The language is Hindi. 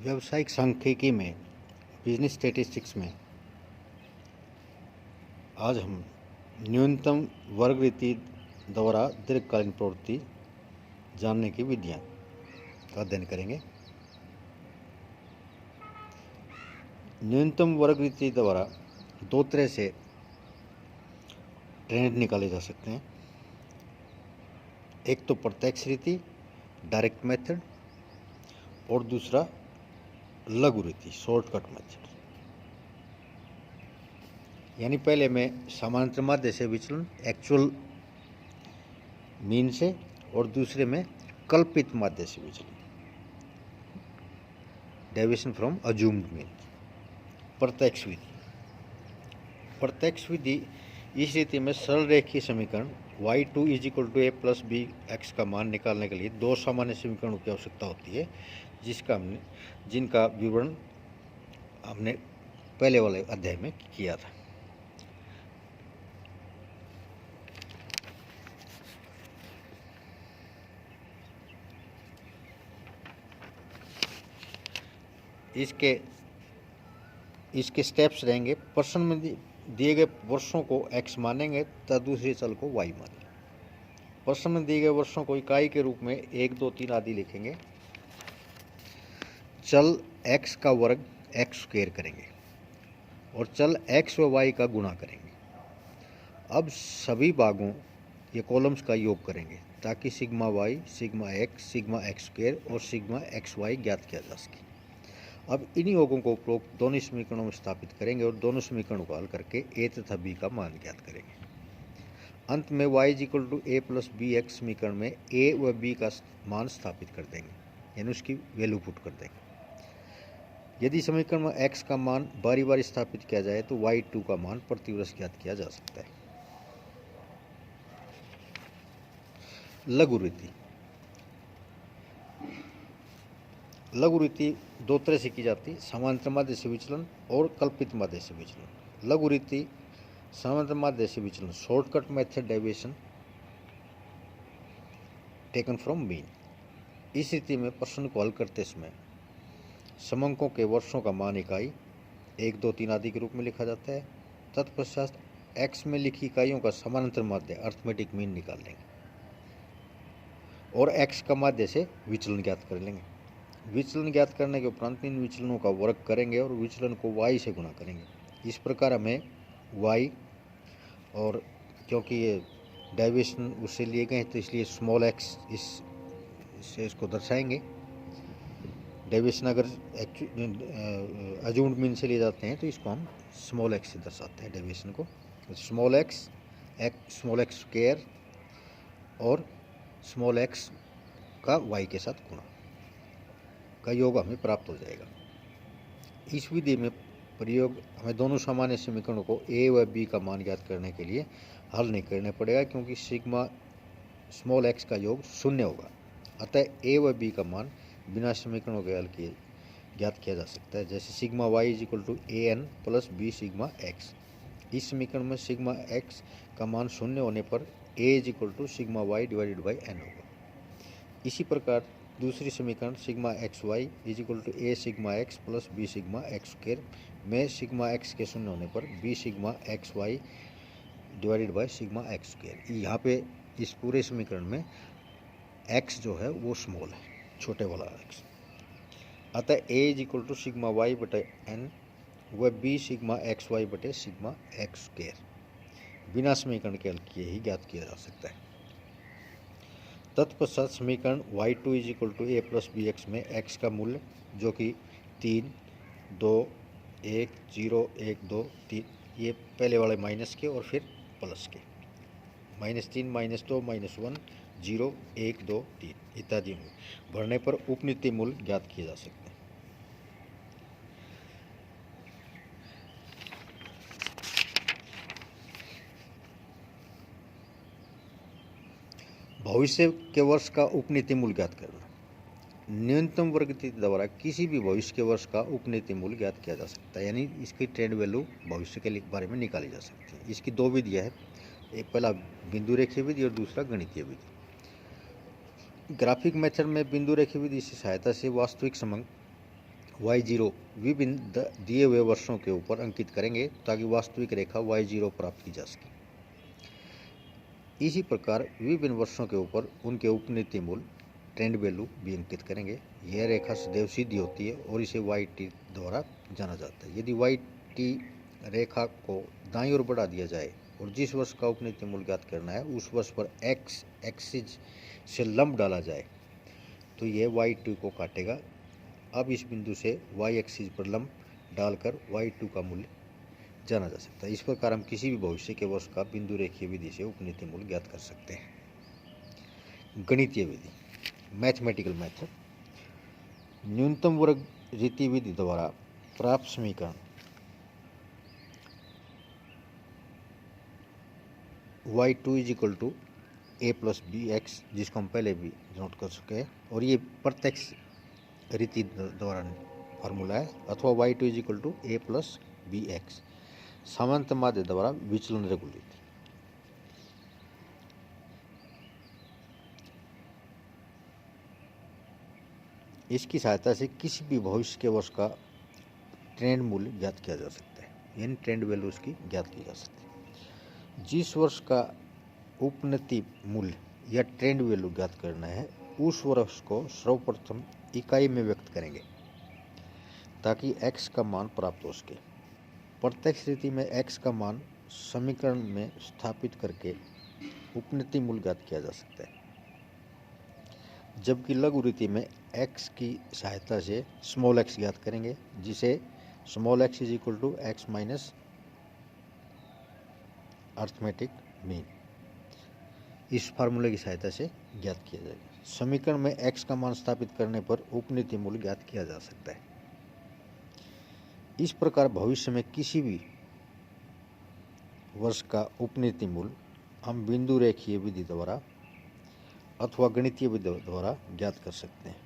व्यावसायिक सांख्यिकी में बिजनेस स्टैटिस्टिक्स में आज हम न्यूनतम वर्ग रीति द्वारा दीर्घकालीन प्रवृत्ति जानने की विधियां का अध्ययन करेंगे। न्यूनतम वर्ग रीति द्वारा दो तरह से ट्रेंड निकाले जा सकते हैं। एक तो प्रत्यक्ष रीति डायरेक्ट मेथड और दूसरा लघु रीति शॉर्टकट मेथड। यानी पहले में समानांतर माध्य से विचलन एक्चुअल मीन से और दूसरे में कल्पित माध्य से विचलन डेविएशन फ्रॉम अज्यूम्ड मीन। प्रत्यक्ष विधि इस रीति में सरल रेखीय समीकरण y2 = a + bx का मान निकालने के लिए दो सामान्य समीकरणों की आवश्यकता होती है, जिनका विवरण हमने पहले वाले अध्याय में किया था। इसके स्टेप्स रहेंगे। प्रश्न में दिए गए वर्षों को x मानेंगे तथा दूसरे चल को y मानेंगे। प्रश्न में दिए गए वर्षों को इकाई के रूप में 1, 2, 3 आदि लिखेंगे। चल x का वर्ग x² करेंगे और चल x व y का गुणा करेंगे। अब सभी भागों ये कॉलम्स का योग करेंगे ताकि sigma y, sigma x, sigma x² और सिग्मा xy ज्ञात किया जा सके। अब इन योगों को उपरोक्त दोनों समीकरणों में स्थापित करेंगे और दोनों समीकरणों को हल करके a तथा b का मान ज्ञात करेंगे। अंत में y = a + bx समीकरण में a व b का मान स्थापित कर देंगे, यानी उसकी वैल्यू पुट कर देंगे। यदि समीकरण में x का मान बारी बारी स्थापित किया जाए तो y2 का मान प्रतिवर्ष ज्ञात किया जा सकता है। लघु रीति दो तरह से की जाती है, समानांतर माध्य से विचलन और कल्पित माध्य से विचलन। लघु रीति समानांतर माध्य से विचलन shortcut method deviation taken from mean. इस रीति में प्रश्न को हल करते समय समंकों के वर्षों का मान इकाई 1, 2, 3 आदि के रूप में लिखा जाता है। तत्पश्चात x में लिखी इकाइयों का समानांतर माध्य अर्थमेटिक मीन निकाल लेंगे और x का माध्य से विचलन ज्ञात कर लेंगे। विचलन ज्ञात करने के उपरांत इन विचलनों का वर्ग करेंगे और विचलन को y से गुणा करेंगे। इस प्रकार हमें y, और क्योंकि ये डेविएशन उससे लिए गए हैं तो इसलिए स्मॉल x इससे इसको दर्शाएंगे। डेविएशन अगर अज्यूम्ड मीन से लिए जाते हैं तो इसको हम स्मॉल x से दर्शाते हैं डेविएशन को। स्मॉल x² और स्मॉल x का y के साथ गुणा का योग हमें प्राप्त हो जाएगा। इस विधि में प्रयोग हमें दोनों सामान्य समीकरणों को a व b का मान ज्ञात करने के लिए हल नहीं करना पड़ेगा, क्योंकि सिग्मा स्मॉल x का योग 0 होगा। अतः a व b का मान बिना समीकरणों के हल किए ज्ञात किया जा सकता है। जैसे sigma y = an + b sigma x। इस समीकरण में सिग्मा x का मान 0 होने पर a = सिग्मा y / n होगा। इसी प्रकार दूसरी समीकरण sigma xy = a sigma x + b sigma x² में सिग्मा x के 0 होने पर b sigma xy / sigma x²। यहाँ पे इस पूरे समीकरण में x जो है वो स्मॉल है, छोटे वाला x। अतः a = सिग्मा y / n व b sigma xy / sigma x² बिना समीकरण के हल किए ही ज्ञात किया जा सकता है। तत्पश्चात समीकरण y2 = a + bx में x का मूल्य जो कि 3, 2, 1, 0, 1, 2, 3 ये पहले वाले माइनस के और फिर प्लस के -3, -2, -1, 0, 1, 2, 3 इत्यादि में भरने पर उपनीति मूल्य ज्ञात किए जा सकते हैं। भविष्य के वर्ष का उपनीति मूल्य ज्ञात करना। न्यूनतम वर्ग रीति द्वारा किसी भी भविष्य के वर्ष का उपनीति मूल्य ज्ञात किया जा सकता है, यानी इसकी ट्रेंड वैल्यू भविष्य के बारे में निकाली जा सकती है। इसकी दो विधियाँ है, एक पहला बिंदु रेखीय विधि और दूसरा गणितीय विधि। ग्राफिक मेथड में बिंदु रेखीय विधि की सहायता से वास्तविक समंक y0 विभिन्न दिए हुए वर्षों के ऊपर अंकित करेंगे ताकि वास्तविक रेखा y0 प्राप्त की जा सके। इसी प्रकार विभिन्न वर्षों के ऊपर उनके उपनीति मूल्य ट्रेंड वैल्यू भी अंकित करेंगे। यह रेखा सदैव सीधी होती है और इसे वाई टी द्वारा जाना जाता है। यदि वाई टी रेखा को दाईं ओर बढ़ा दिया जाए और जिस वर्ष का उपनीति मूल्य ज्ञात करना है उस वर्ष पर एक्स एक्सिस से लंब डाला जाए तो यह वाई टू को काटेगा। अब इस बिंदु से वाई एक्सिस पर लंब डालकर वाई टू का मूल्य जाना जा सकता है। इस प्रकार हम किसी भी भविष्य के वर्ष का बिंदु रेखीय विधि से उपनीति मूल्य ज्ञात कर सकते हैं। गणितीय विधि, मैथमेटिकल मेथड, न्यूनतम वर्ग रीति विधि द्वारा प्राप्त समीकरण y2 is equal to A plus B x, जिसको हम पहले भी नोट कर चुके हैं, और ये प्रत्यक्ष रीति द्वारा फार्मूला है, अथवा y2 is equal to A plus B x सामान्य माध्य द्वारा विचलन रेगुलेट। इसकी सहायता से किसी भी भविष्य के वर्ष का ट्रेंड मूल्य ज्ञात किया जा सकता है, यानी ट्रेंड वैल्यू उसकी ज्ञात की जा सकती है। जिस वर्ष का उपनीति मूल्य या ट्रेंड वैल्यू ज्ञात करना है उस वर्ष को सर्वप्रथम इकाई में व्यक्त करेंगे ताकि x का मान प्राप्त हो सके। प्रत्यक्ष रीति में x का मान समीकरण में स्थापित करके उपनीति मूल्य ज्ञात किया जा सकता है, जबकि लघु रीति में x की सहायता से स्मॉल x ज्ञात करेंगे, जिसे small x is equal to x minus arithmetic mean, इस फार्मूले की सहायता से ज्ञात किया जाएगा। समीकरण में x का मान स्थापित करने पर उपनीति मूल्य ज्ञात किया जा सकता है। इस प्रकार भविष्य में किसी भी वर्ष का उपनीति मूल्य हम बिंदु रेखीय विधि द्वारा अथवा गणितीय विधि द्वारा ज्ञात कर सकते हैं।